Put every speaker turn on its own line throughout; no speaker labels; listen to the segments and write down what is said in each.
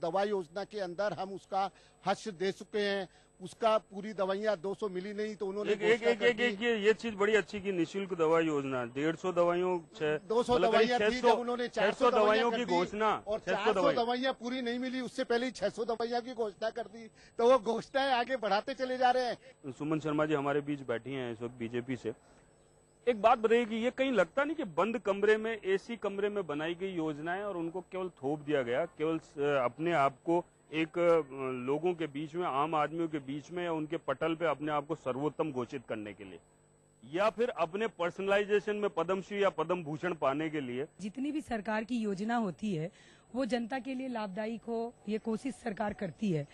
दवा योजना के अंदर हम उसका हश्र दे चुके हैं। उसका पूरी दवाइयां 200 मिली नहीं तो उन्होंने
ये चीज बड़ी अच्छी की निःशुल्क दवा योजना 150 दवाइयों
200 दवाइयां थी, जब उन्होंने 400
दवाइयों की घोषणा
और 400 दवाइयां पूरी नहीं मिली, उससे पहले 600 दवाइयां की घोषणा कर दी, तो वो घोषणाएं आगे बढ़ाते चले जा रहे हैं।
सुमन शर्मा जी हमारे बीच बैठी हैं इस वक्त बीजेपी से। एक बात बताइए कि ये कहीं लगता नहीं कि बंद कमरे में एसी कमरे में बनाई गई योजनाएं और उनको केवल थोप दिया गया, केवल अपने आप को एक लोगों के बीच में, आम आदमियों के बीच में या उनके पटल पे अपने आप को सर्वोत्तम घोषित करने के लिए, या फिर अपने पर्सनलाइजेशन में पद्मश्री या पद्म भूषण पाने के लिए?
जितनी भी सरकार की योजना होती है वो जनता के लिए लाभदायक हो, ये कोशिश सरकार करती है।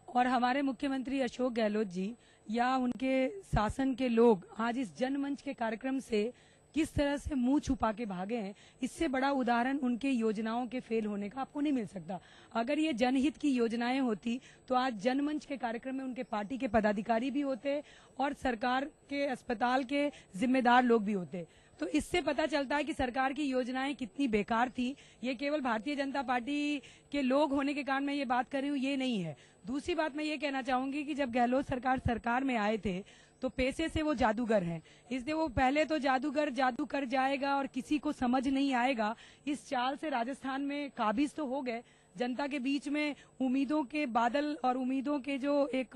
और हमारे मुख्यमंत्री अशोक गहलोत जी या उनके शासन के लोग आज इस जनमंच के कार्यक्रम से किस तरह से मुंह छुपा के भागे हैं, इससे बड़ा उदाहरण उनके योजनाओं के फेल होने का आपको नहीं मिल सकता। अगर ये जनहित की योजनाएं होती तो आज जनमंच के कार्यक्रम में उनके पार्टी के पदाधिकारी भी होते और सरकार के अस्पताल के जिम्मेदार लोग भी होते। तो इससे पता चलता है कि सरकार की योजनाएं कितनी बेकार थी। ये केवल भारतीय जनता पार्टी के लोग होने के कारण मैं ये बात कर रही हूँ, ये नहीं है। दूसरी बात मैं ये कहना चाहूंगी कि जब गहलोत सरकार में आए थे तो पेशे से वो जादूगर हैं, इसलिए वो पहले तो जादूगर जादू कर जाएगा और किसी को समझ नहीं आएगा, इस चाल से राजस्थान में काबिज तो हो गए। जनता के बीच में उम्मीदों के बादल और उम्मीदों के जो एक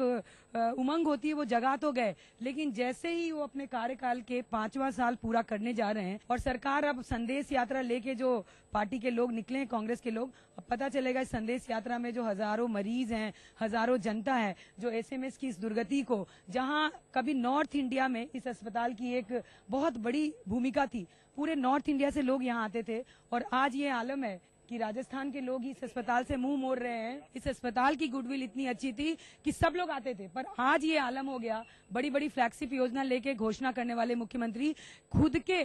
उमंग होती है वो जगा तो गए, लेकिन जैसे ही वो अपने कार्यकाल के 5वां साल पूरा करने जा रहे हैं और सरकार अब संदेश यात्रा लेके जो पार्टी के लोग निकले हैं, कांग्रेस के लोग, अब पता चलेगा इस संदेश यात्रा में जो हजारों मरीज हैं, हजारों जनता है जो एसएमएस की इस दुर्गति को, जहां कभी नॉर्थ इंडिया में इस अस्पताल की एक बहुत बड़ी भूमिका थी, पूरे नॉर्थ इंडिया से लोग यहाँ आते थे और आज ये आलम है कि राजस्थान के लोग इस अस्पताल से मुंह मोड़ रहे हैं। इस अस्पताल की गुडविल इतनी अच्छी थी कि सब लोग आते थे, पर आज ये आलम हो गया। बड़ी बड़ी फ्लैगशिप योजना लेके घोषणा करने वाले मुख्यमंत्री खुद के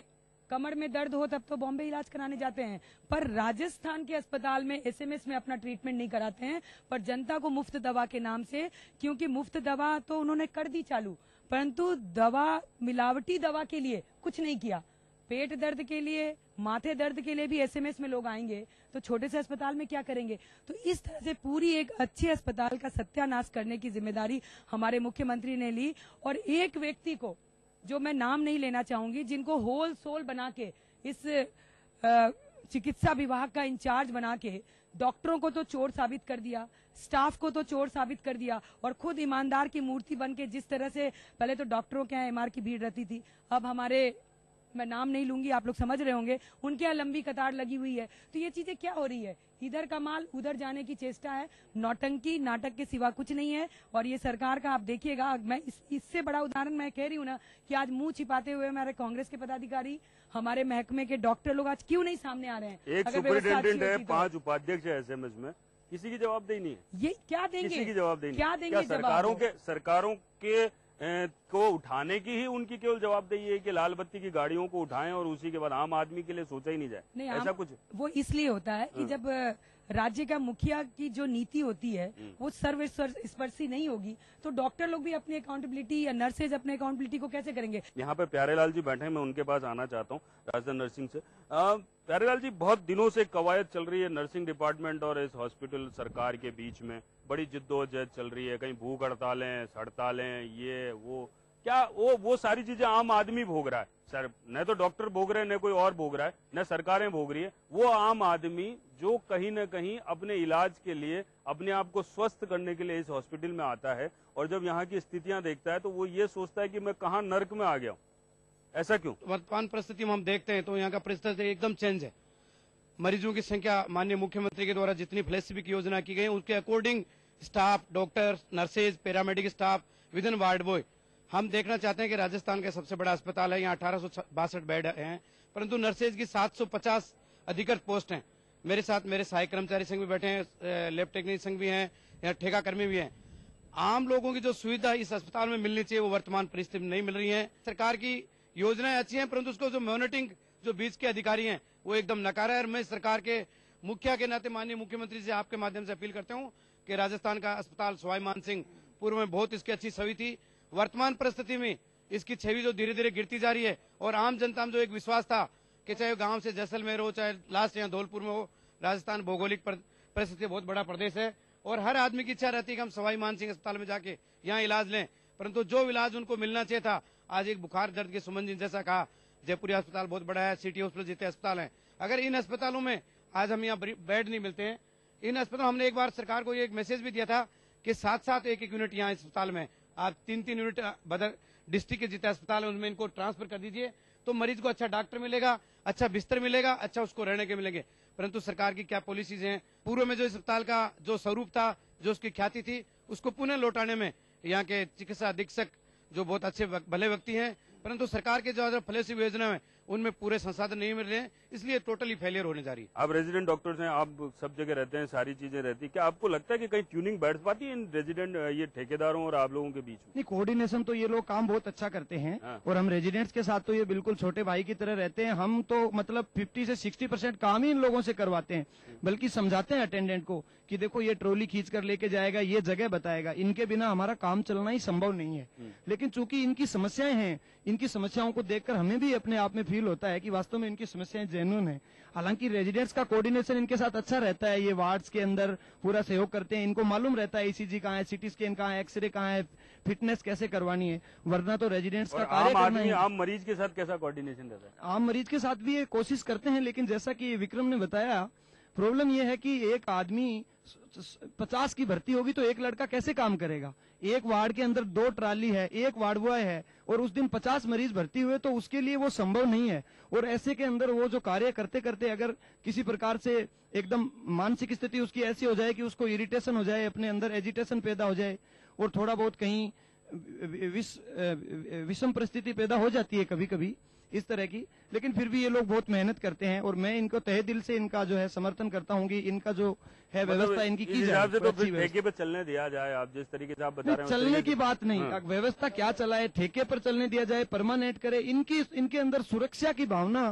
कमर में दर्द हो तब तो बॉम्बे इलाज कराने जाते हैं, पर राजस्थान के अस्पताल में एसएमएस में अपना ट्रीटमेंट नहीं कराते हैं, पर जनता को मुफ्त दवा के नाम से, क्योंकि मुफ्त दवा तो उन्होंने कर दी चालू, परंतु दवा मिलावटी दवा के लिए कुछ नहीं किया। पेट दर्द के लिए, माथे दर्द के लिए भी एसएमएस में लोग आएंगे, तो छोटे से अस्पताल में क्या करेंगे? तो इस तरह से पूरी एक अच्छे अस्पताल का सत्यानाश करने की जिम्मेदारी हमारे मुख्यमंत्री ने ली। और एक व्यक्ति को, जो मैं नाम नहीं लेना चाहूंगी, जिनको होल सोल बना के इस चिकित्सा विभाग का इंचार्ज बना के डॉक्टरों को तो चोर साबित कर दिया, स्टाफ को तो चोर साबित कर दिया, और खुद ईमानदार की मूर्ति बन के जिस तरह से पहले तो डॉक्टरों के यहाँ एमआर की भीड़ रहती थी, अब हमारे, मैं नाम नहीं लूंगी, आप लोग समझ रहे होंगे, उनके यहाँ लंबी कतार लगी हुई है। तो ये चीजें क्या हो रही है? इधर का माल उधर जाने की चेष्टा है, नौटंकी नाटक के सिवा कुछ नहीं है। और ये सरकार का आप देखिएगा, मैं इससे बड़ा उदाहरण मैं कह रही हूँ ना कि आज मुंह छिपाते हुए हमारे कांग्रेस के पदाधिकारी, हमारे महकमे के डॉक्टर लोग आज क्यों नहीं सामने आ रहे हैं?
एक सुपरिटेंडेंट है, 5 उपाध्यक्ष है एसएमएस में, किसी की जवाबदेही नहीं है।
ये क्या देंगे?
किसी की जवाबदेही
क्या देंगे?
सरकारों के को उठाने की ही उनकी केवल जवाबदेही है कि लाल बत्ती की गाड़ियों को उठाएं और उसी के बाद आम आदमी के लिए सोचा ही नहीं जाए। नहीं, ऐसा कुछ
वो इसलिए होता है कि जब राज्य का मुखिया की जो नीति होती है वो सर्वस्पर्शी नहीं होगी, तो डॉक्टर लोग भी अपनी अकाउंटेबिलिटी या नर्सेज अपने अकाउंटेबिलिटी को कैसे करेंगे?
यहाँ पे प्यारेलाल जी बैठे हैं, मैं उनके पास आना चाहता हूँ, राजधानी नर्सिंग से। प्यारेलाल जी, बहुत दिनों से कवायद चल रही है नर्सिंग डिपार्टमेंट और इस हॉस्पिटल सरकार के बीच में, बड़ी जिद्दोजहद चल रही है, कहीं भूख हड़तालें, ये वो, क्या वो सारी चीजें आम आदमी भोग रहा है सर? न तो डॉक्टर भोग रहे हैं, न कोई और भोग रहा है, न सरकारें भोग रही है। वो आम आदमी जो कहीं न कहीं अपने इलाज के लिए, अपने आप को स्वस्थ करने के लिए इस हॉस्पिटल में आता है, और जब यहाँ की स्थितियां देखता है तो वो ये सोचता है कि मैं कहाँ नर्क में आ गया हूँ। ऐसा क्यों?
वर्तमान परिस्थिति में हम देखते हैं तो यहाँ का परिस्थिति एकदम चेंज है। मरीजों की संख्या माननीय मुख्यमंत्री के द्वारा जितनी फ्लैक्सिबिलिटी योजना की गई उसके according staff, doctor, nurses, paramedic staff, with in ward boy, हम देखना चाहते हैं कि राजस्थान का सबसे बड़ा अस्पताल है, यहाँ 1862 बेड हैं, परंतु नर्सेज की 750 अधिकृत पोस्ट हैं। मेरे साथ मेरे सहायक कर्मचारी संघ भी बैठे हैं, लैब टेक्नीशियन संघ भी हैं, यहाँ ठेका कर्मी भी हैं। आम लोगों की जो सुविधा इस अस्पताल में मिलनी चाहिए वो वर्तमान परिस्थिति में नहीं मिल रही है। सरकार की योजनाएं अच्छी हैं, परंतु उसको जो मॉनिटरिंग जो बीच के अधिकारी हैं वो एकदम नकारा है। और मैं सरकार के मुखिया के नाते माननीय मुख्यमंत्री से आपके माध्यम से अपील करता हूं कि राजस्थान का अस्पताल सवाई मानसिंह पूर्व में बहुत इसकी अच्छी छवि थी, वर्तमान परिस्थिति में इसकी छवि जो धीरे धीरे गिरती जा रही है, और आम जनता में जो एक विश्वास था कि चाहे गांव से जैसलमेर हो, चाहे लास्ट यहाँ धौलपुर में हो, राजस्थान भौगोलिक परिस्थिति बहुत बड़ा प्रदेश है और हर आदमी की इच्छा रहती है कि हम सवाई मानसिंह अस्पताल में जाके यहाँ इलाज लें, परंतु जो इलाज उनको मिलना चाहिए था, आज एक बुखार दर्द के सुमन जी जैसा कहा, जयपुरी अस्पताल बहुत बड़ा है, सिटी हॉस्पिटल जितने अस्पताल हैं, अगर इन अस्पतालों में आज हम यहाँ बेड नहीं मिलते हैं, इन अस्पताल हमने एक बार सरकार को एक मैसेज भी दिया था कि साथ एक यूनिट यहाँ अस्पताल में आप 3 यूनिट बदर डिस्ट्रिक्ट के जितने अस्पताल है उनमें इनको ट्रांसफर कर दीजिए, तो मरीज को अच्छा डॉक्टर मिलेगा, अच्छा बिस्तर मिलेगा, अच्छा उसको रहने के मिलेंगे। परंतु सरकार की क्या पॉलिसीज हैं, पूर्व में जो अस्पताल का जो स्वरूप था, जो उसकी ख्याति थी, उसको पुनः लौटाने में यहाँ के चिकित्सा अधीक्षक जो बहुत अच्छे भले व्यक्ति हैं, परंतु सरकार के जो फ्लैगशिप योजना है उनमें पूरे संसाधन नहीं मिल रहे हैं, इसलिए टोटली फेलियर होने जा रही है।
आप रेजिडेंट डॉक्टर्स हैं, आप सब जगह रहते हैं, सारी चीजें रहती है, क्या आपको लगता है कि कहीं ट्यूनिंग बैठ पाती है इन रेजिडेंट ये ठेकेदारों और आप लोगों के बीच में?
नहीं, कोऑर्डिनेशन तो ये लोग काम बहुत अच्छा करते हैं और हम रेजिडेंट्स के साथ तो ये बिल्कुल छोटे भाई की तरह रहते हैं। हम तो मतलब 50 से 60% काम ही इन लोगों से करवाते हैं, बल्कि समझाते हैं अटेंडेंट को कि देखो ये ट्रॉली खींच कर लेके जाएगा, ये जगह बताएगा, इनके बिना हमारा काम चलना ही संभव नहीं है। लेकिन चूंकि इनकी समस्याएं हैं, इनकी समस्याओं को देखकर हमें भी अपने आप में फील होता है कि वास्तव में इनकी समस्याएं जेन्युइन है। हालांकि रेजिडेंट्स का कोऑर्डिनेशन इनके साथ अच्छा रहता है, ये वार्ड्स के अंदर पूरा सहयोग करते हैं, इनको मालूम रहता है ईसीजी कहाँ है, सीटी स्कैन कहाँ है, एक्सरे कहाँ है, फिटनेस कैसे करवानी है, वरना तो रेजिडेंट्स का कार्य करना है।
आम मरीज के साथ कैसा कोऑर्डिनेशन रहता है?
आम मरीज के साथ भी ये कोशिश करते हैं, लेकिन जैसा कि विक्रम ने बताया, प्रॉब्लम यह है कि एक आदमी 50 की भर्ती होगी तो एक लड़का कैसे काम करेगा? एक वार्ड के अंदर 2 ट्राली है, एक वार्ड बॉय है और उस दिन 50 मरीज भर्ती हुए तो उसके लिए वो संभव नहीं है। और ऐसे के अंदर वो जो कार्य करते करते अगर किसी प्रकार से एकदम मानसिक स्थिति उसकी ऐसी हो जाए कि उसको इरिटेशन हो जाए, अपने अंदर एजिटेशन पैदा हो जाए और थोड़ा बहुत कहीं विषम परिस्थिति पैदा हो जाती है कभी कभी इस तरह की, लेकिन फिर भी ये लोग बहुत मेहनत करते हैं और मैं इनको तहे दिल से इनका जो है समर्थन करता हूँ कि इनका जो है व्यवस्था इनकी की जाए।
तो ठेके पे चलने दिया जाए, आप जिस तरीके से आप बता रहे हैं
चलने की बात नहीं, व्यवस्था क्या चलाए, ठेके पर चलने दिया जाए, परमानेंट करे, इनके अंदर सुरक्षा की भावना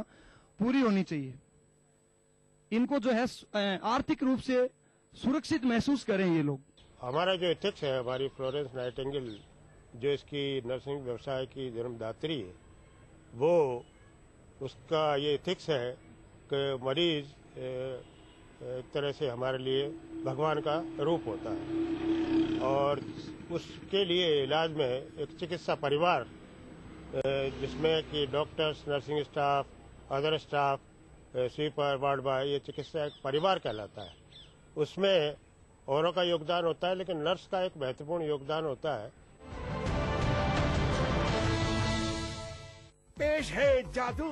पूरी होनी चाहिए। इनको जो है आर्थिक रूप से सुरक्षित महसूस करें ये लोग।
हमारा जो एथिक्स है, हमारी फ्लोरेंस नाइटिंगेल जो इसकी नर्सिंग व्यवसाय की जन्मदात्री है, वो उसका ये एथिक्स है कि मरीज एक तरह से हमारे लिए भगवान का रूप होता है और उसके लिए इलाज में एक चिकित्सा परिवार जिसमें कि doctors, nursing staff, other staff, sweeper, ward boy, ये चिकित्सा एक परिवार कहलाता है। उसमें औरों का योगदान होता है, लेकिन नर्स का एक महत्वपूर्ण योगदान होता है।
पेश है जादू।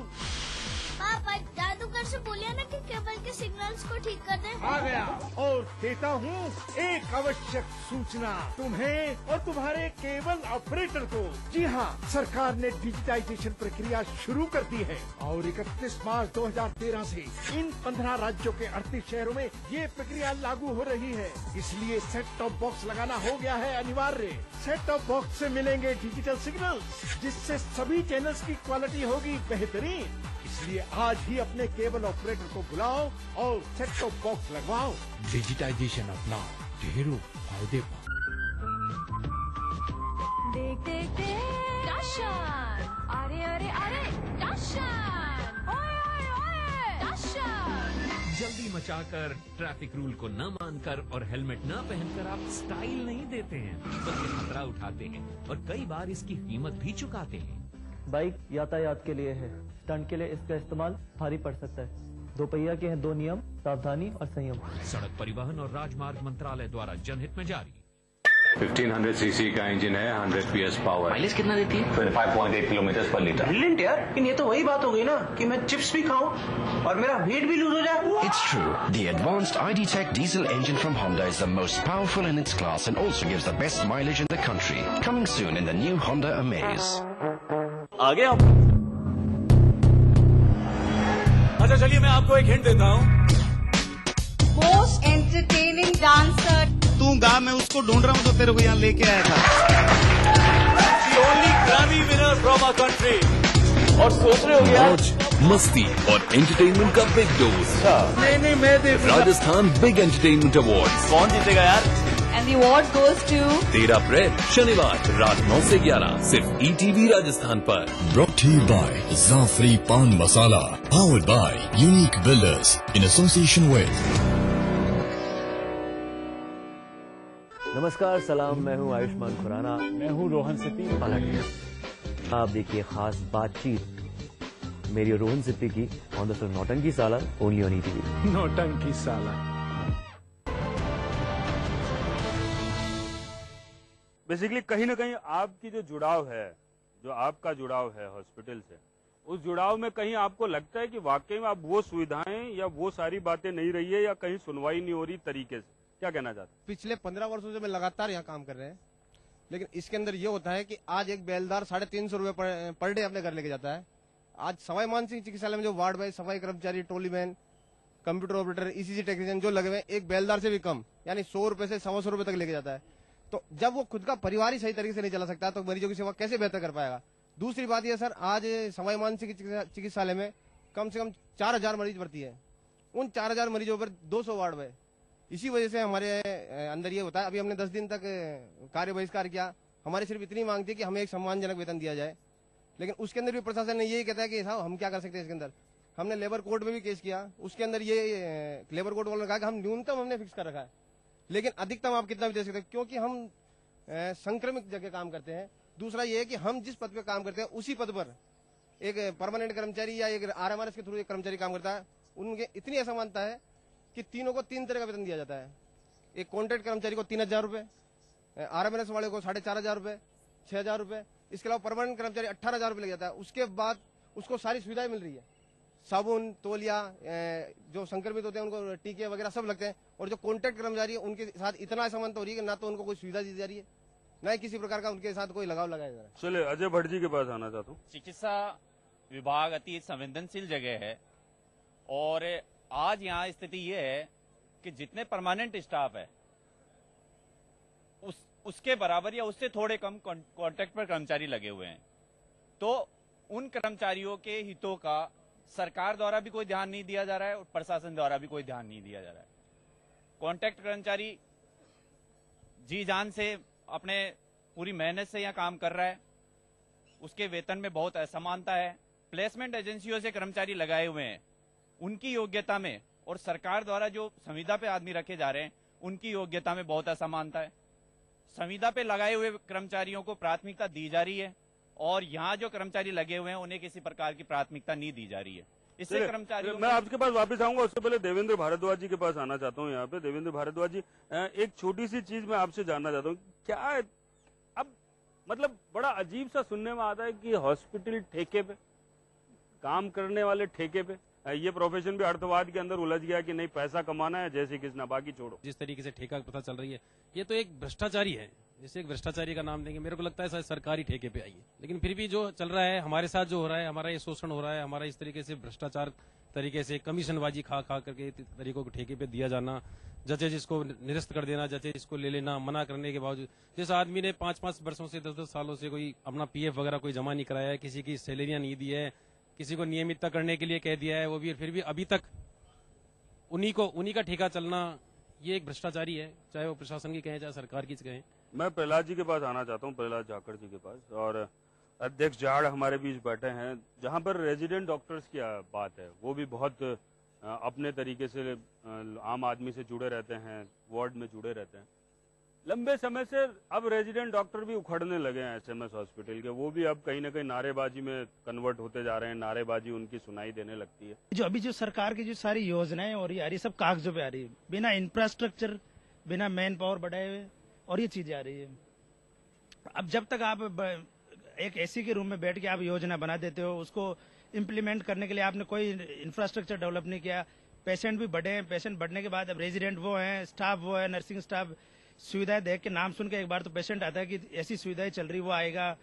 पापा, जादूगर से बोलिए ना कि केबल के सिग्नल्स को ठीक कर दे।
आ गया और देता हूँ एक आवश्यक सूचना तुम्हें और तुम्हारे केबल ऑपरेटर को। जी हाँ, सरकार ने डिजिटाइजेशन प्रक्रिया शुरू कर दी है और 31 मार्च 2013 से इन 15 राज्यों के 38 शहरों में ये प्रक्रिया लागू हो रही है। इसलिए सेट टॉप बॉक्स लगाना हो गया है अनिवार्य। सेट टॉप बॉक्स से मिलेंगे डिजिटल सिग्नल, जिससे सभी चैनल्स की क्वालिटी होगी बेहतरीन। इसलिए आज ही अपने केबल ऑपरेटर को बुलाओ और सेट टॉप बॉक्स लगवाओ।
डिजिटाइजेशन अपनाओ, ढेरों फायदे पाओ।
देख देख देख, दर्शन! अरे अरे अरे, दर्शन! ओए ओए ओए, दर्शन!
जल्दी मचाकर, ट्रैफिक रूल को न मानकर और हेलमेट न पहनकर आप स्टाइल नहीं देते हैं, बल्कि खतरा उठाते हैं और कई बार इसकी कीमत भी चुकाते हैं।
बाइक यातायात के लिए है, स्टंट के लिए इसका इस्तेमाल भारी पड़ सकता है। 2 पहिया के हैं 2 नियम, सावधानी और संयम।
सड़क परिवहन और राजमार्ग मंत्रालय द्वारा जनहित में जारी।
1500 सीसी का इंजन है, 100 PS पावर।
माइलेज कितना देती है?
5.8 किलोमीटर पर लीटर।
ब्रिलियंट यार, लेकिन ये तो वही बात हो गई ना कि मैं चिप्स भी खाऊं और मेरा वेट भी लूज हो जाए।
It's true. The advanced ID.Tech diesel engine from Honda is the most powerful in its class and also gives the best mileage in the country. Coming soon in the new Honda Amaze.
आ गए आप? अच्छा चलिए मैं आपको एक hint देता हूँ।
Most entertaining dancer.
तू गा, मैं उसको ढूंढ रहा हूँ तो तेरे को यहाँ लेके आया था।
The only Grammy winner from our country। और सोच रहे हो गया
मस्ती और एंटरटेनमेंट का बिग डोज।
नहीं मैं देखूंगा।
Rajasthan big entertainment award.
कौन जीतेगा यार?
And the award goes to
13 अप्रैल शनिवार रात 9 से 11 सिर्फ ETV राजस्थान पर।
Brought to you by Zafri Pan Masala, powered by Unique Builders in association with
नमस्कार सलाम, मैं हूं आयुष्मान खुराना।
मैं हूं रोहन सिप्पी।
आप देखिए खास बातचीत मेरी और रोहन सिप्पी की ऑन द शो नौटंकी साला, ओनली ऑन ईटीवी।
नौटंकी साला।
बेसिकली कहीं ना कहीं आपकी जो जुड़ाव है, जो आपका जुड़ाव है हॉस्पिटल से, उस जुड़ाव में कहीं आपको लगता है कि वाकई में आप वो सुविधाएं या वो सारी बातें नहीं रही है या कहीं सुनवाई नहीं हो रही तरीके से, क्या कहना चाहते हैं?
पिछले 15 वर्षों से मैं लगातार यहाँ काम कर रहे हैं, लेकिन इसके अंदर ये होता है कि आज एक बेलदार 350 रुपए पर डे अपने घर लेके जाता है। आज सवाई मानसिंह चिकित्सालय में जो वार्ड बॉय, सफाई कर्मचारी, trolley man, computer operator, ECG technician जो लगे हुए, एक बेलदार से भी कम, यानी 100 रुपए से 125 रुपए तक लेके जाता है। तो जब वो खुद का परिवार ही सही तरीके से नहीं चला सकता तो मरीजों की सेवा कैसे बेहतर कर पाएगा। दूसरी बात यह सर, आज सवाई मानसिंह चिकित्सालय में कम से कम 4000 मरीज भर्ती है। उन 4000 मरीजों पर 200 वार्ड बॉय। इसी वजह से हमारे अंदर ये होता है। अभी हमने 10 दिन तक कार्य बहिष्कार किया। हमारी सिर्फ इतनी मांग थी कि हमें एक सम्मानजनक वेतन दिया जाए, लेकिन उसके अंदर भी प्रशासन ने यही कहता है कि साहब हम क्या कर सकते हैं इसके अंदर। हमने लेबर कोर्ट में भी केस किया, उसके अंदर ये लेबर कोर्ट वालों ने कहा कि हम न्यूनतम हमने फिक्स कर रखा है, लेकिन अधिकतम आप कितना भी दे सकते हैं, क्योंकि हम संक्रमित जगह काम करते हैं। दूसरा ये है कि हम जिस पद पे काम करते हैं उसी पद पर एक परमानेंट कर्मचारी या एक आरएमआरएस के थ्रू एक कर्मचारी काम करता है। उनके इतनी असमानता है कि तीनों को 3 तरह का वेतन दिया जाता है। एक कॉन्ट्रैक्ट कर्मचारी को 3000 रुपए, आरएमआरएस वाले को 4500 रुपए, 6000 रुपए, इसके अलावा परमानेंट कर्मचारी 18000 रुपए लग जाता है। उसके बाद उसको सारी सुविधाएं मिल रही है, साबुन, तौलिया, जो संक्रमित होते हैं उनको टीके वगैरह सब लगते हैं। और जो कॉन्ट्रैक्ट कर्मचारी है उनके साथ इतना असमानता हो रही है कि ना तो उनको कोई सुविधा दी जा रही है, ना ही किसी प्रकार का उनके साथ कोई लगाव लगाया जा रहा है।
चलिए अजय भट्ट जी के पास आना चाहता हूँ।
चिकित्सा विभाग अति संवेदनशील जगह है और आज यहाँ स्थिति ये है कि जितने परमानेंट स्टाफ है उसके बराबर या उससे थोड़े कम कॉन्ट्रैक्ट पर कर्मचारी लगे हुए हैं। तो उन कर्मचारियों के हितों का सरकार द्वारा भी कोई ध्यान नहीं दिया जा रहा है और प्रशासन द्वारा भी कोई ध्यान नहीं दिया जा रहा है। कॉन्ट्रैक्ट कर्मचारी जी जान से अपने पूरी मेहनत से यहाँ काम कर रहा है, उसके वेतन में बहुत असमानता है। प्लेसमेंट एजेंसियों से कर्मचारी लगाए हुए हैं, उनकी योग्यता में और सरकार द्वारा जो संविदा पे आदमी रखे जा रहे हैं उनकी योग्यता में बहुत असमानता है। संविदा पे लगाए हुए कर्मचारियों को प्राथमिकता दी जा रही है और यहाँ जो कर्मचारी लगे हुए हैं उन्हें किसी प्रकार की प्राथमिकता नहीं दी जा रही है। इससे कर्मचारियों
मैं आपके पास वापस आऊंगा, उससे पहले देवेंद्र भारद्वाज जी के पास आना चाहता हूँ। यहाँ पे देवेंद्र भारद्वाज जी, एक छोटी सी चीज मैं आपसे जानना चाहता हूँ, क्या अब मतलब बड़ा अजीब सा सुनने में आता है कि हॉस्पिटल ठेके पे, काम करने वाले ठेके पे, ये प्रोफेशन भी अर्थवाद के अंदर उलझ गया कि नहीं पैसा कमाना है जैसे किसना, बाकी छोड़ो।
जिस तरीके से ठेका प्रथा चल रही है ये तो एक भ्रष्टाचारी है, इसे एक भ्रष्टाचारी का नाम देंगे। मेरे को लगता है शायद सरकारी ठेके पे आई है, लेकिन फिर भी जो चल रहा है हमारे साथ जो हो रहा है, हमारा ये शोषण हो रहा है, हमारा इस तरीके से भ्रष्टाचार तरीके से कमीशनबाजी खा करके तरीकों को ठेके पे दिया जाना, जजेज जिसको निरस्त कर देना, जजेज इसको ले लेना मना करने के बावजूद। जिस आदमी ने 5-5 वर्षों से 10-10 सालों से कोई अपना पीएफ वगैरह कोई जमा नहीं कराया है, किसी की सैलरियां नहीं दी है, किसी को नियमितता करने के लिए कह दिया है, वो भी फिर भी अभी तक उन्हीं का ठेका चलना, ये एक भ्रष्टाचारी है, चाहे वो प्रशासन की कहें चाहे सरकार की कहें।
मैं प्रहलाद जी के पास आना चाहता हूँ, प्रहलाद जाखड़ जी के पास, और अध्यक्ष जाड़ हमारे बीच बैठे हैं। जहाँ पर रेजिडेंट डॉक्टर्स की बात है वो भी बहुत अपने तरीके से आम आदमी से जुड़े रहते हैं, वार्ड में जुड़े रहते हैं। लंबे समय से अब रेजिडेंट डॉक्टर भी उखड़ने लगे हैं एसएमएस हॉस्पिटल के, वो भी अब कहीं ना कहीं नारेबाजी में कन्वर्ट होते जा रहे हैं, नारेबाजी उनकी सुनाई देने लगती है।
जो अभी जो सरकार की जो सारी योजनाएं और ये आ रही सब कागजों पे आ रही है, बिना इंफ्रास्ट्रक्चर, बिना मैन पावर बढ़ाए हुए, और ये चीजें आ रही है। अब जब तक आप एक एसी के रूम में बैठ के आप योजना बना देते हो, उसको इम्प्लीमेंट करने के लिए आपने कोई इंफ्रास्ट्रक्चर डेवलप नहीं किया, पेशेंट भी बढ़े हैं, पेशेंट बढ़ने के बाद अब रेजिडेंट वो हैं, स्टाफ वो है, नर्सिंग स्टाफ, सुविधाएं देख के नाम सुन के एक बार तो पेशेंट आता है कि ऐसी सुविधाएं चल रही, वो आएगा,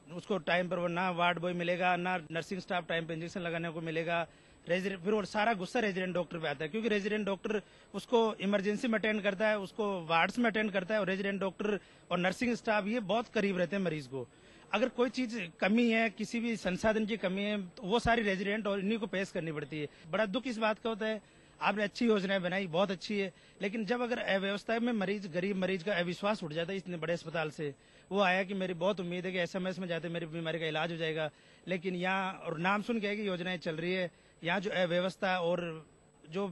उसको टाइम पर वो ना वार्ड बॉय मिलेगा, ना नर्सिंग स्टाफ टाइम पे इंजेक्शन लगाने को मिलेगा। फिर वो सारा गुस्सा रेजिडेंट डॉक्टर पे आता है, क्योंकि रेजिडेंट डॉक्टर उसको इमरजेंसी में अटेंड करता है, उसको वार्ड्स में अटेंड करता है, और रेजिडेंट डॉक्टर और नर्सिंग स्टाफ ये बहुत करीब रहते हैं मरीज को। अगर कोई चीज कमी है, किसी भी संसाधन की कमी है, तो वो सारी रेजिडेंट और इन्हीं को पेश करनी पड़ती है। बड़ा दुख इस बात का होता है, आपने अच्छी योजनाएं बनाई, बहुत अच्छी है, लेकिन जब अगर अव्यवस्था में गरीब मरीज का अविश्वास उठ जाता है इतने बड़े अस्पताल से, वो आया कि मेरी बहुत उम्मीद है कि एसएमएस में जाते मेरी बीमारी का इलाज हो जाएगा, लेकिन यहाँ और नाम सुन के कि योजनाएं चल रही है, यहाँ जो अव्यवस्था और जो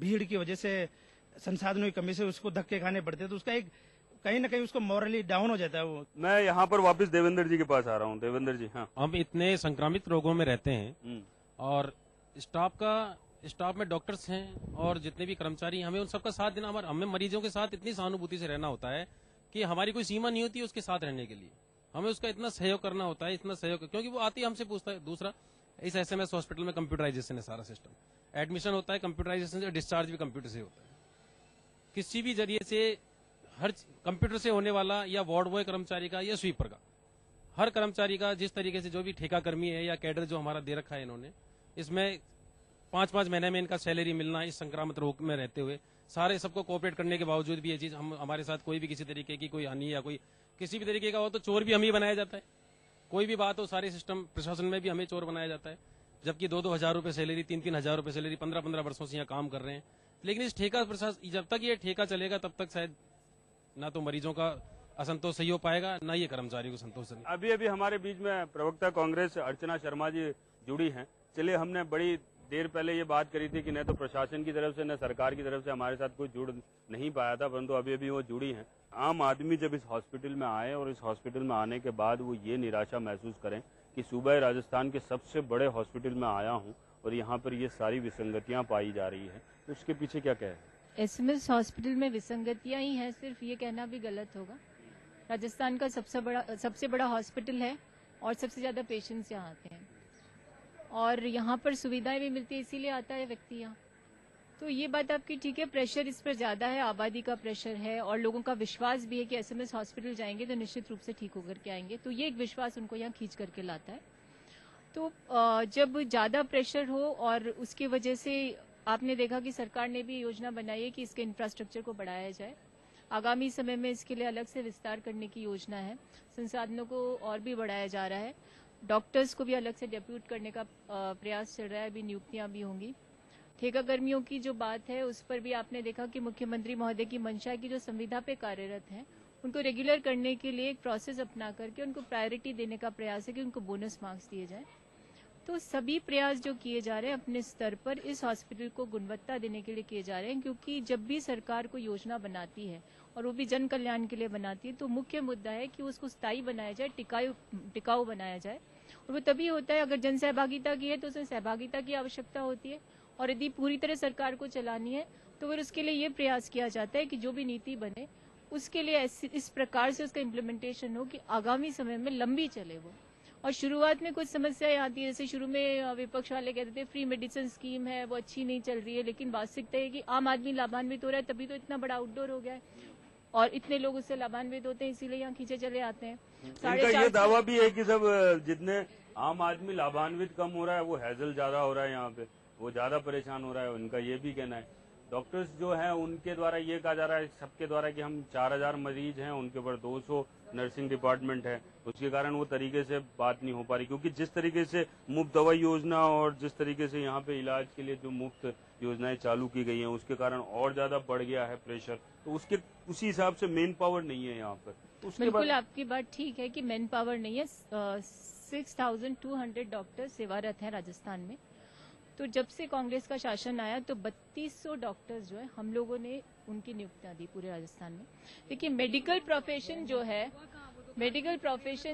भीड़ की वजह से संसाधनों की कमी से उसको धक्के खाने पड़ते हैं, तो उसका एक कहीं ना कहीं उसको मॉरली डाउन हो जाता है वो।
मैं यहाँ पर वापस देवेंद्र जी के पास आ रहा हूँ। देवेंद्र जी, हाँ,
हम इतने संक्रामित रोगों में रहते हैं और स्टाफ में डॉक्टर्स हैं और जितने भी कर्मचारी, हमें उन सबका साथ देना, हमें मरीजों के साथ इतनी सहानुभूति से रहना होता है कि हमारी कोई सीमा नहीं होती उसके साथ रहने के लिए। हमें उसका इतना सहयोग करना होता है, इतना सहयोग, क्योंकि वो आती हमसे पूछता है। दूसरा, इस SMS हॉस्पिटल में कंप्यूटराइजेशन है, सारा सिस्टम, एडमिशन होता है कंप्यूटराइजेशन से, डिस्चार्ज भी कंप्यूटर से होता है। किसी भी जरिए से हर कंप्यूटर से होने वाला, या वार्ड बॉय कर्मचारी का या स्वीपर का, हर कर्मचारी का जिस तरीके से जो भी ठेका कर्मी है या कैडर जो हमारा दे रखा है इन्होंने, इसमें 5-5 महीने में इनका सैलरी मिलना, इस संक्रामक रोग में रहते हुए सारे सबको कोऑपरेट करने के बावजूद भी ये चीज हमारे साथ कोई भी किसी तरीके की कोई हानि या कोई किसी भी तरीके का हो तो चोर भी हम ही बनाया जाता है। कोई भी बात हो, सारे सिस्टम प्रशासन में भी हमें चोर बनाया जाता है, जबकि 2-2 हजार रुपए सैलरी, 3-3 हजार रुपए सैलरी, 15-15 वर्षों से यहाँ काम कर रहे हैं। लेकिन इस ठेका प्रशासन, जब तक ये ठेका चलेगा तब तक शायद ना तो मरीजों का असंतोष सही हो पाएगा, ना ये कर्मचारी को संतोष नहीं।
अभी हमारे बीच में प्रवक्ता कांग्रेस अर्चना शर्मा जी जुड़ी हैं। चलिए, हमने बड़ी देर पहले ये बात करी थी कि न तो प्रशासन की तरफ से न सरकार की तरफ से हमारे साथ कोई जुड़ नहीं पाया था, परंतु अभी वो जुड़ी हैं। आम आदमी जब इस हॉस्पिटल में आए और इस हॉस्पिटल में आने के बाद वो ये निराशा महसूस करें कि सूबा राजस्थान के सबसे बड़े हॉस्पिटल में आया हूँ और यहाँ पर ये सारी विसंगतियाँ पाई जा रही है, तो उसके पीछे क्या है?
SMS हॉस्पिटल में विसंगतियाँ ही हैं, सिर्फ ये कहना भी गलत होगा। राजस्थान का सबसे बड़ा हॉस्पिटल है और सबसे ज्यादा पेशेंट्स यहाँ आते हैं और यहाँ पर सुविधाएं भी मिलती है, इसीलिए आता है व्यक्ति यहाँ। तो ये बात आपकी ठीक है, प्रेशर इस पर ज्यादा है, आबादी का प्रेशर है और लोगों का विश्वास भी है कि SMS हॉस्पिटल जाएंगे तो निश्चित रूप से ठीक होकर के आएंगे, तो ये एक विश्वास उनको यहाँ खींच करके लाता है। तो जब ज्यादा प्रेशर हो और उसकी वजह से आपने देखा कि सरकार ने भी योजना बनाई है कि इसके इंफ्रास्ट्रक्चर को बढ़ाया जाए। आगामी समय में इसके लिए अलग से विस्तार करने की योजना है, संसाधनों को और भी बढ़ाया जा रहा है, डॉक्टर्स को भी अलग से डेप्यूट करने का प्रयास चल रहा है, अभी नियुक्तियां भी होंगी। ठेका कर्मियों की जो बात है उस पर भी आपने देखा कि मुख्यमंत्री महोदय की मंशा की जो संविदा पे कार्यरत हैं उनको रेगुलर करने के लिए एक प्रोसेस अपना करके उनको प्रायोरिटी देने का प्रयास है कि उनको बोनस मार्क्स दिए जाए। तो सभी प्रयास जो किए जा रहे हैं अपने स्तर पर इस हॉस्पिटल को गुणवत्ता देने के लिए किए जा रहे हैं, क्योंकि जब भी सरकार को योजना बनाती है और वो भी जन कल्याण के लिए बनाती है तो मुख्य मुद्दा है कि उसको स्थायी बनाया जाए, टिकाऊ बनाया जाए। और वो तभी होता है अगर जन सहभागिता की है तो उसमें सहभागिता की आवश्यकता होती है, और यदि पूरी तरह सरकार को चलानी है तो फिर उसके लिए ये प्रयास किया जाता है कि जो भी नीति बने उसके लिए इस प्रकार से उसका इम्प्लीमेंटेशन हो कि आगामी समय में लंबी चले वो। और शुरुआत में कुछ समस्याएं आती है, जैसे शुरू में विपक्ष वाले कहते थे फ्री मेडिसिन स्कीम है वो अच्छी नहीं चल रही है, लेकिन वास्तविकता है कि आम आदमी लाभान्वित हो रहा है, तभी तो इतना बड़ा आउटडोर हो गया है और इतने लोग उससे लाभान्वित होते हैं, इसीलिए यहाँ खींचे चले आते हैं।
इनका ये दावा भी है कि सब जितने आम आदमी लाभान्वित कम हो रहा है वो हैजल ज्यादा हो रहा है, यहाँ पे वो ज्यादा परेशान हो रहा है, उनका ये भी कहना है। डॉक्टर्स जो हैं उनके द्वारा ये कहा जा रहा है सबके द्वारा कि हम 4000 मरीज हैं, उनके ऊपर 200 नर्सिंग डिपार्टमेंट है, उसके कारण वो तरीके से बात नहीं हो पा रही, क्योंकि जिस तरीके से मुफ्त दवाई योजना और जिस तरीके से यहाँ पे इलाज के लिए जो मुफ्त योजनाएं चालू की गई हैं उसके कारण और ज्यादा बढ़ गया है प्रेशर, तो उसी हिसाब से मेन पावर नहीं है यहाँ पर। उसके
बिल्कुल आपकी बात ठीक है कि मैन पावर नहीं है। 6200 डॉक्टर सेवारत हैं राजस्थान में। तो जब से कांग्रेस का शासन आया तो 3200 डॉक्टर्स जो है हम लोगों ने उनकी नियुक्तियां दी पूरे राजस्थान में। देखिए मेडिकल प्रोफेशन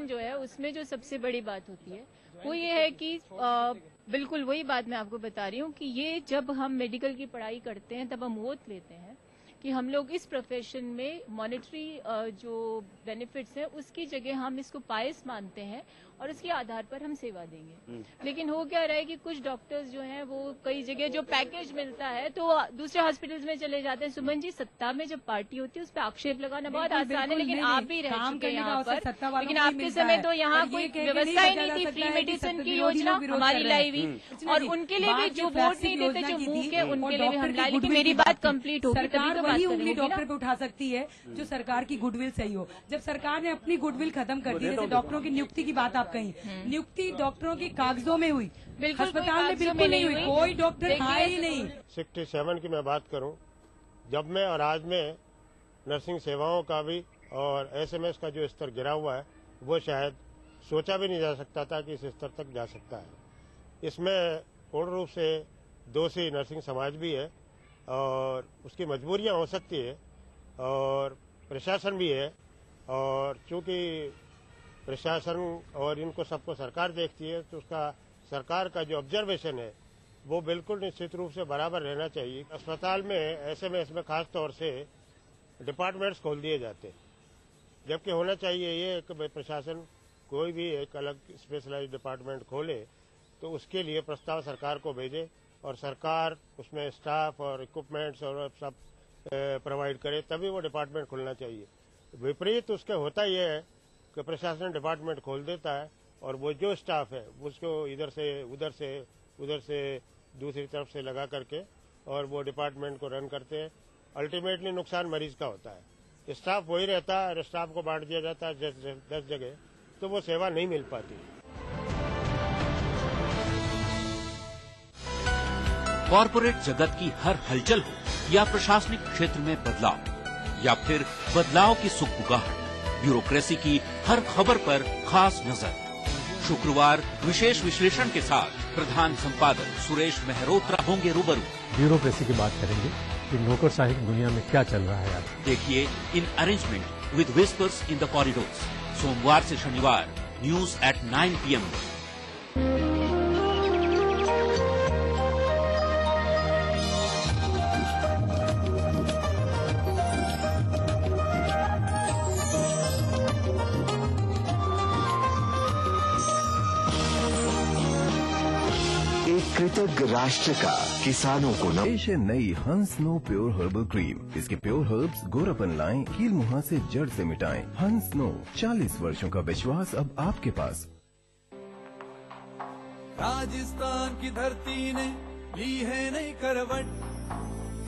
जो है उसमें जो सबसे बड़ी बात होती है वो ये है कि बिल्कुल वही बात मैं आपको बता रही हूँ कि ये जब हम मेडिकल की पढ़ाई करते हैं तब हम ओथ लेते हैं कि हम लोग इस प्रोफेशन में मॉनेटरी जो बेनिफिट्स हैं उसकी जगह हम इसको पायस मानते हैं और उसके आधार पर हम सेवा देंगे। लेकिन हो क्या रहा है कि कुछ डॉक्टर्स जो हैं वो कई जगह जो पैकेज मिलता है तो दूसरे हॉस्पिटल्स में चले जाते हैं। सुमन जी, सत्ता में जब पार्टी होती है उस पर आक्षेप लगाना बहुत आसान है, लेकिन आप भी रह चुके हैं यहाँ पर, लेकिन आपके समय तो यहाँ कोई व्यवस्था ही नहीं थी। फ्री मेडिसिन की योजना हमारी लाई हुई और उनके लिए भी जो वोट नहीं देते जो मुंह के उनके लिए भी हम लाए। लेकिन मेरी बात कंप्लीट होगी तभी तो बात
उंगली डॉक्टर पे उठा सकती है जो सरकार की गुडविल सही हो। जब सरकार ने अपनी गुडविल खत्म कर दी, जैसे डॉक्टरों की नियुक्ति की बात आप कही, नियुक्ति डॉक्टरों की कागजों में हुई, अस्पताल में बिल्कुल नहीं हुई, कोई डॉक्टर है ही नहीं।
67 की मैं बात करूं, जब में और आज में नर्सिंग सेवाओं का भी और SMS का जो स्तर गिरा हुआ है वो शायद सोचा भी नहीं जा सकता था कि इस स्तर तक जा सकता है। इसमें पूर्ण रूप से दोषी नर्सिंग समाज भी है और उसकी मजबूरियां हो सकती है और प्रशासन भी है, और चूंकि प्रशासन और इनको सबको सरकार देखती है, तो उसका सरकार का जो ऑब्जर्वेशन है वो बिल्कुल निश्चित रूप से बराबर रहना चाहिए। अस्पताल में ऐसे में इसमें खास तौर से डिपार्टमेंट्स खोल दिए जाते, जबकि होना चाहिए ये कि प्रशासन कोई भी एक अलग स्पेशलाइज्ड डिपार्टमेंट खोले तो उसके लिए प्रस्ताव सरकार को भेजे और सरकार उसमें स्टाफ और इक्विपमेंट्स और सब प्रोवाइड करे, तभी वो डिपार्टमेंट खुलना चाहिए। विपरीत उसके होता यह है कि प्रशासन डिपार्टमेंट खोल देता है और वो जो स्टाफ है उसको इधर से उधर से दूसरी तरफ से लगा करके और वो डिपार्टमेंट को रन करते हैं। अल्टीमेटली नुकसान मरीज का होता है। स्टाफ वही रहता है और स्टाफ को बांट दिया जाता है 10 जगह, तो वो सेवा नहीं मिल पाती।
कॉरपोरेट जगत की हर हलचल हो या प्रशासनिक क्षेत्र में बदलाव या फिर बदलाव की सुगबुगाहट, ब्यूरोक्रेसी की हर खबर पर खास नजर। शुक्रवार विशेष विश्लेषण के साथ प्रधान संपादक सुरेश मेहरोत्रा होंगे रूबरू।
ब्यूरोक्रेसी की बात करेंगे कि नौकरशाही की दुनिया में क्या चल रहा है।
देखिए in arrangement with whispers in the corridors, सोमवार से शनिवार न्यूज एट 9 PM।
कृतज्ञ राष्ट्र का किसानों को
पेश है नई हंस नो प्योर हर्बल क्रीम। इसके प्योर हर्ब्स गोरापन लाएं, कील मुहां से जड़ से मिटाएं। हंस नो, 40 वर्षों का विश्वास अब आपके पास।
राजस्थान की धरती ने ली है नई करवट,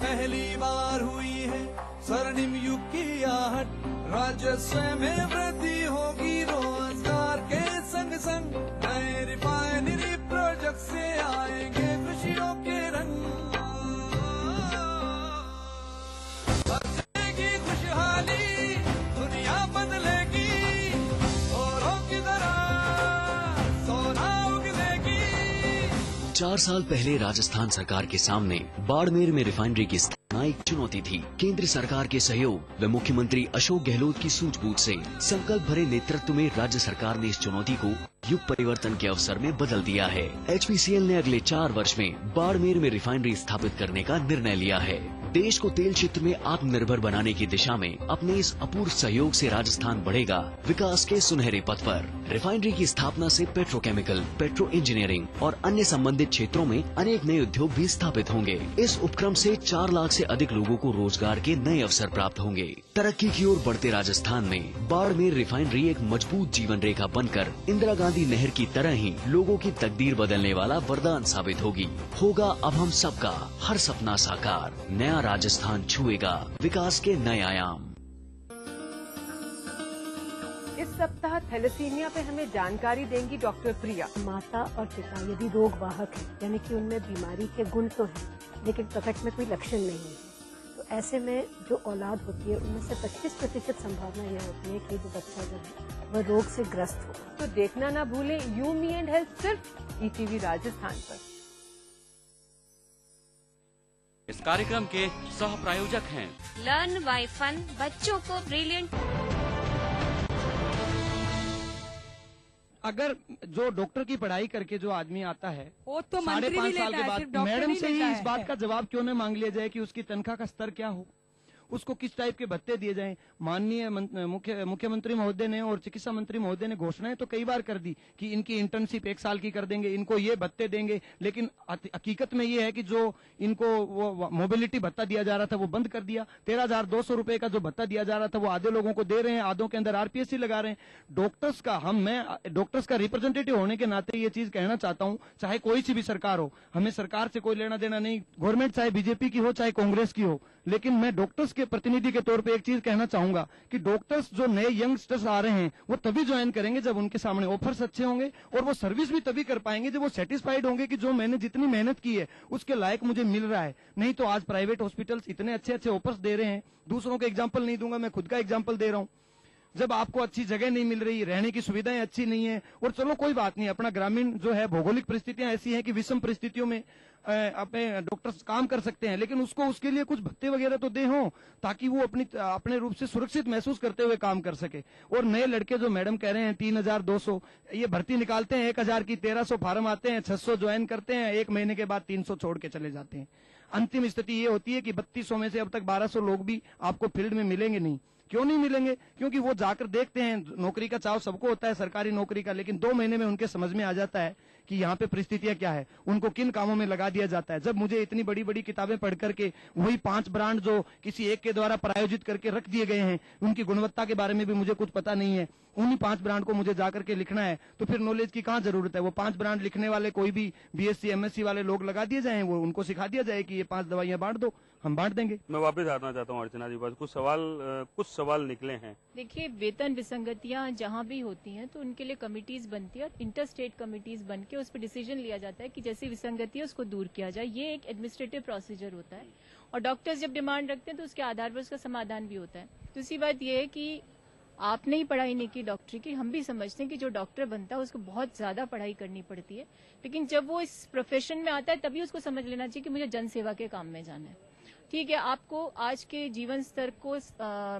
पहली बार हुई है स्वर्णिम युग की आहट। राजस्व में वृद्धि होगी रोजगार के संग संग, नए रिफाइनरी प्रोजेक्ट से आएंगे खुशियों के रंग। बचेगी खुशहाली, दुनिया बदलेगी, औरों की तरह सोना उगलेगी।
4 साल पहले राजस्थान सरकार के सामने बाड़मेर में रिफाइनरी की स्थापना एक चुनौती थी। केंद्र सरकार के सहयोग व मुख्यमंत्री अशोक गहलोत की सूझबूझ से संकल्प भरे नेतृत्व में राज्य सरकार ने इस चुनौती को युग परिवर्तन के अवसर में बदल दिया है। HPCL ने अगले 4 वर्ष में बाड़मेर में रिफाइनरी स्थापित करने का निर्णय लिया है। देश को तेल क्षेत्र में आत्मनिर्भर बनाने की दिशा में अपने इस अपूर्व सहयोग से राजस्थान बढ़ेगा विकास के सुनहरे पथ पर। रिफाइनरी की स्थापना से पेट्रोकेमिकल, पेट्रो इंजीनियरिंग और अन्य संबंधित क्षेत्रों में अनेक नए उद्योग भी स्थापित होंगे। इस उपक्रम से 4 लाख से अधिक लोगों को रोजगार के नए अवसर प्राप्त होंगे। तरक्की की ओर बढ़ते राजस्थान में बाड़मेर रिफाइनरी एक मजबूत जीवन रेखा बनकर इंदिरा गांधी नहर की तरह ही लोगों की तकदीर बदलने वाला वरदान साबित होगी। होगा अब हम सबका हर सपना साकार, नया राजस्थान छुएगा विकास के नए आयाम।
इस सप्ताह थैलेसीमिया पे हमें जानकारी देंगी डॉक्टर प्रिया।
माता और पिता यदि रोग वाहक है, यानी कि उनमें बीमारी के गुण तो हैं, लेकिन प्रकट में कोई लक्षण नहीं है, तो ऐसे में जो औलाद होती है उनमें से 25% संभावना यह होती है कि जो बच्चा जो है वह रोग से ग्रस्त हो।
तो देखना ना भूलें यू मी एंड हेल्थ सिर्फ ETV राजस्थान पर।
इस कार्यक्रम के सह प्रायोजक हैं
लर्न बाय फन, बच्चों को ब्रिलियंट।
अगर जो डॉक्टर की पढ़ाई करके जो आदमी आता है
वो तो
5.5 साल के बाद मैडम से ही इस बात का जवाब क्यों न मांग लिया जाए कि उसकी तनख्वाह का स्तर क्या हो, उसको किस टाइप के भत्ते दिए जाएं। माननीय मुख्यमंत्री महोदय ने और चिकित्सा मंत्री महोदय ने घोषणाएं तो कई बार कर दी कि इनकी इंटर्नशिप 1 साल की कर देंगे, इनको ये भत्ते देंगे, लेकिन हकीकत में ये है कि जो इनको वो मोबिलिटी भत्ता दिया जा रहा था वो बंद कर दिया। 13,200 रुपए का जो भत्ता दिया जा रहा था वो आधे लोगों को दे रहे हैं, आधों के अंदर RPSC लगा रहे हैं। डॉक्टर्स का मैं डॉक्टर्स का रिप्रेजेंटेटिव होने के नाते ये चीज कहना चाहता हूं, चाहे कोई सी भी सरकार हो, हमें सरकार से कोई लेना देना नहीं, गवर्नमेंट चाहे बीजेपी की हो चाहे कांग्रेस की हो, लेकिन मैं डॉक्टर्स के प्रतिनिधि के तौर पे एक चीज कहना चाहूंगा कि डॉक्टर्स जो नए यंगस्टर्स आ रहे हैं वो तभी ज्वाइन करेंगे जब उनके सामने ऑफर्स अच्छे होंगे, और वो सर्विस भी तभी कर पाएंगे जब वो सेटिस्फाइड होंगे कि जो मैंने जितनी मेहनत की है उसके लायक मुझे मिल रहा है। नहीं तो आज प्राइवेट हॉस्पिटल्स इतने अच्छे अच्छे ऑफर्स दे रहे हैं, दूसरों के एग्जाम्पल नहीं दूंगा, मैं खुद का एग्जाम्पल दे रहा हूं। जब आपको अच्छी जगह नहीं मिल रही, रहने की सुविधाएं अच्छी नहीं है, और चलो कोई बात नहीं, अपना ग्रामीण जो है भौगोलिक परिस्थितियां ऐसी हैं कि विषम परिस्थितियों में अपने डॉक्टर्स काम कर सकते हैं, लेकिन उसको उसके लिए कुछ भत्ते वगैरह तो दे हो ताकि वो अपने रूप से सुरक्षित महसूस करते हुए काम कर सके। और नए लड़के जो मैडम कह रहे हैं 3200, ये भर्ती निकालते हैं 1000 की, 1300 फार्म आते हैं, 600 ज्वाइन करते हैं, 1 महीने के बाद 300 छोड़ के चले जाते हैं। अंतिम स्थिति ये होती है कि 3200 में से अब तक 1200 लोग भी आपको फील्ड में मिलेंगे नहीं। क्यों नहीं मिलेंगे? क्योंकि वो जाकर देखते हैं, नौकरी का चाव सबको होता है, सरकारी नौकरी का, लेकिन 2 महीने में उनके समझ में आ जाता है कि यहाँ पे परिस्थितियां क्या है, उनको किन कामों में लगा दिया जाता है। जब मुझे इतनी बड़ी बड़ी किताबें पढ़ करके वही 5 ब्रांड जो किसी एक के द्वारा प्रायोजित करके रख दिए गए हैं, उनकी गुणवत्ता के बारे में भी मुझे कुछ पता नहीं है, उन्हीं 5 ब्रांड को मुझे जाकर के लिखना है, तो फिर नॉलेज की कहाँ जरूरत है? वो 5 ब्रांड लिखने वाले कोई भी BSc MSc वाले लोग लगा दिए जाएं, वो उनको सिखा दिया जाए कि ये 5 दवाइयां बांट दो, हम बांट देंगे।
मैं वापस आना चाहता हूँ अर्चना जी पास, कुछ सवाल निकले हैं।
देखिए, वेतन विसंगतियां जहां भी होती हैं तो उनके लिए कमिटीज बनती है और इंटर स्टेट कमिटीज बन के उस पर डिसीजन लिया जाता है कि जैसी विसंगति है उसको दूर किया जाए। ये एक एडमिनिस्ट्रेटिव प्रोसीजर होता है और डॉक्टर्स जब डिमांड रखते हैं तो उसके आधार पर उसका समाधान भी होता है। दूसरी बात यह है कि आपने ही पढ़ाई नहीं की डॉक्टरी की, हम भी समझते हैं कि जो डॉक्टर बनता है उसको बहुत ज्यादा पढ़ाई करनी पड़ती है, लेकिन जब वो इस प्रोफेशन में आता है तभी उसको समझ लेना चाहिए कि मुझे जनसेवा के काम में जाना है। ठीक है, आपको आज के जीवन स्तर को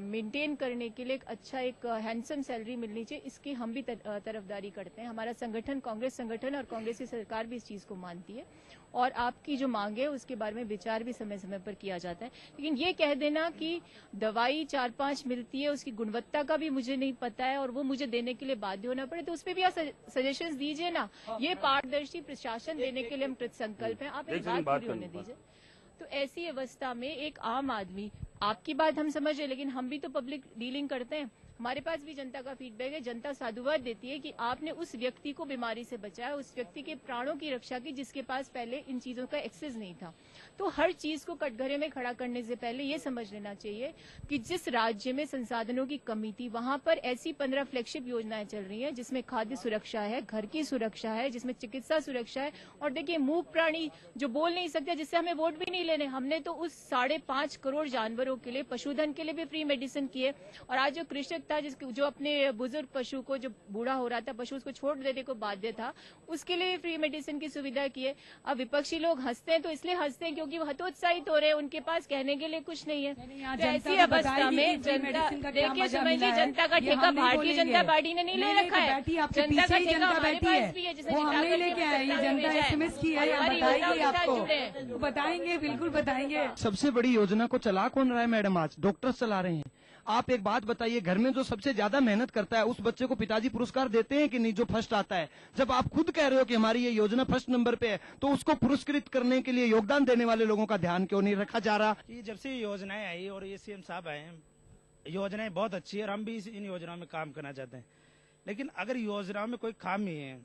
मेंटेन करने के लिए एक अच्छा एक हैंडसम सैलरी मिलनी चाहिए, इसकी हम भी तरफदारी करते हैं। हमारा संगठन, कांग्रेस संगठन और कांग्रेस की सरकार भी इस चीज को मानती है और आपकी जो मांग है उसके बारे में विचार भी समय समय पर किया जाता है। लेकिन ये कह देना कि दवाई 4-5 मिलती है, उसकी गुणवत्ता का भी मुझे नहीं पता है और वो मुझे देने के लिए बाध्य होना पड़े, तो उस पर भी आप सजेशंस दीजिए ना। ये पारदर्शी प्रशासन देने के लिए हम कृत संकल्प हैं, आप एक बात पूरी होने दीजिए। तो ऐसी अवस्था में एक आम आदमी, आपकी बात हम समझ रहे, लेकिन हम भी तो पब्लिक डीलिंग करते हैं, हमारे पास भी जनता का फीडबैक है। जनता साधुवाद देती है कि आपने उस व्यक्ति को बीमारी से बचाया, उस व्यक्ति के प्राणों की रक्षा की जिसके पास पहले इन चीजों का एक्सेस नहीं था। तो हर चीज को कटघरे में खड़ा करने से पहले ये समझ लेना चाहिए कि जिस राज्य में संसाधनों की कमी थी वहां पर ऐसी 15 फ्लैगशिप योजनाएं चल रही हैं जिसमें खाद्य सुरक्षा है, घर की सुरक्षा है, जिसमें चिकित्सा सुरक्षा है। और देखिए, मूक प्राणी जो बोल नहीं सकते, जिससे हमें वोट भी नहीं लेने, हमने तो उस 5.5 करोड़ जानवरों के लिए, पशुधन के लिए भी फ्री मेडिसिन किए। और आज जो कृषक था, जो अपने बुजुर्ग पशु को, जो बूढ़ा हो रहा था पशु, उसको छोड़ देने को बाध्य था, उसके लिए फ्री मेडिसिन की सुविधा की है। अब विपक्षी लोग हंसते हैं तो इसलिए हंसते हैं क्योंकि वो हतोत्साहित हो रहे हैं, उनके पास कहने के लिए कुछ नहीं है। तो ऐसी अवस्था में जनता, देखिए समझिए, जनता का ठेका भारतीय जनता पार्टी ने नहीं ले रखा है, जनता का ठेका हमारे पास भी है, जिसे
हमने लेके आए, ये जनता SMS की है, बताएंगे आपको, बताएंगे, बिल्कुल बताएंगे।
सबसे बड़ी योजना को चला कौन रहा है मैडम? आज डॉक्टर्स चला रहे हैं। आप एक बात बताइए, घर में जो सबसे ज्यादा मेहनत करता है उस बच्चे को पिताजी पुरस्कार देते हैं कि नहीं, जो फर्स्ट आता है? जब आप खुद कह रहे हो कि हमारी ये योजना फर्स्ट नंबर पे है, तो उसको पुरस्कृत करने के लिए योगदान देने वाले लोगों का ध्यान क्यों नहीं रखा जा रहा?
ये जब से योजनाएं आई और ये CM साहब आए हैं, योजनाएं बहुत अच्छी है और हम भी इन योजनाओं में काम करना चाहते हैं, लेकिन अगर योजनाओं में कोई खामी है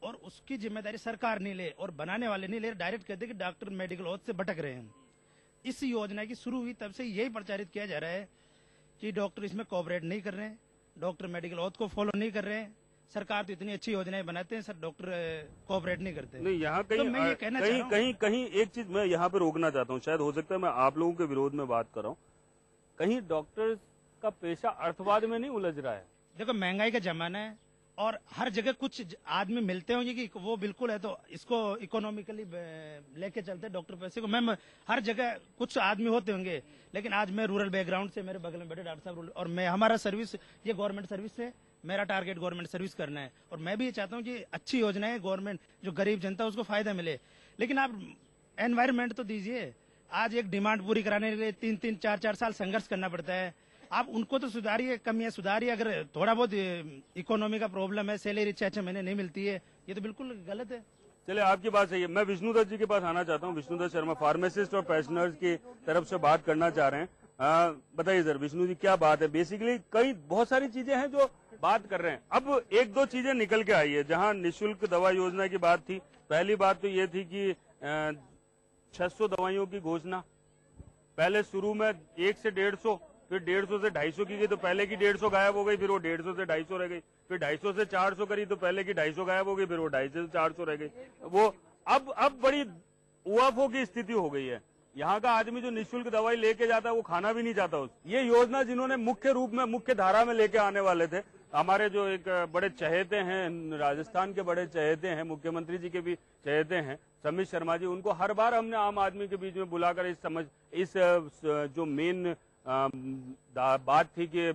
और उसकी जिम्मेदारी सरकार नहीं ले और बनाने वाले नहीं ले, डायरेक्ट कहते कि डॉक्टर मेडिकल ओथ से भटक रहे हैं। इस योजना की शुरू हुई तब से यही प्रचारित किया जा रहा है कि डॉक्टर इसमें कोऑपरेट नहीं कर रहे हैं, डॉक्टर मेडिकल ओथ को फॉलो नहीं कर रहे हैं। सरकार तो इतनी अच्छी योजनाएं बनाते हैं सर, डॉक्टर कोऑपरेट नहीं करते।
नहीं, यहाँ कहीं
तो मैं ये कहना चाह रहा हूं,
कहीं एक चीज मैं यहाँ पे रोकना चाहता हूँ, शायद हो सकता है मैं आप लोगों के विरोध में बात कर रहा हूँ, कहीं डॉक्टर का पेशा अर्थवाद में नहीं उलझ रहा है?
देखो, महंगाई का जमाना है और हर जगह कुछ आदमी मिलते होंगे कि वो बिल्कुल है तो इसको इकोनॉमिकली लेके चलते डॉक्टर पैसे को। मैं हर जगह कुछ आदमी होते होंगे, लेकिन आज मैं रूरल बैकग्राउंड से, मेरे बगल में बैठे डॉक्टर साहब, और मैं, हमारा सर्विस ये गवर्नमेंट सर्विस है, मेरा टारगेट गवर्नमेंट सर्विस करना है और मैं भी ये चाहता हूँ कि अच्छी योजनाएं गवर्नमेंट, जो गरीब जनता उसको फायदा मिले। लेकिन आप एनवायरमेंट तो दीजिए। आज एक डिमांड पूरी कराने के लिए 3-3, 4-4 साल संघर्ष करना पड़ता है। आप उनको तो सुधारिए, कमियां सुधारिए। अगर थोड़ा बहुत इकोनॉमी का प्रॉब्लम है, सैलरी 6-6 महीने नहीं मिलती है, ये तो बिल्कुल गलत है।
चलिए, आपकी बात सही है। मैं विष्णुदत्त जी के पास आना चाहता हूँ। विष्णुदत्त शर्मा फार्मासिस्ट और पेंशनर्स की तरफ से बात करना चाह रहे हैं। बताइए सर, विष्णु जी क्या बात है? बेसिकली कई बहुत सारी चीजें हैं जो बात कर रहे हैं। अब 1-2 चीजें निकल के आई है। जहाँ निःशुल्क दवा योजना की बात थी, पहली बात तो ये थी कि 600 दवाइयों की घोषणा, पहले शुरू में 1 से 150, फिर 150 से 250 की गई तो पहले की 150 गायब हो गई, फिर वो 150 से 250 रह गई, फिर 250 से 400 करी तो पहले की 250 गायब हो गई, फिर वो 250 से 400 रह गई। वो अब बड़ी उआफों की स्थिति हो गई है। यहाँ का आदमी जो निःशुल्क दवाई लेके जाता है वो खाना भी नहीं चाहता ये योजना जिन्होंने मुख्य रूप में मुख्य धारा में लेके आने वाले थे, हमारे जो एक बड़े चहेते हैं, राजस्थान के बड़े चहेते हैं, मुख्यमंत्री जी के भी चहेते हैं समीर शर्मा जी, उनको हर बार हमने आम आदमी के बीच में बुलाकर इस जो मेन बात थी कि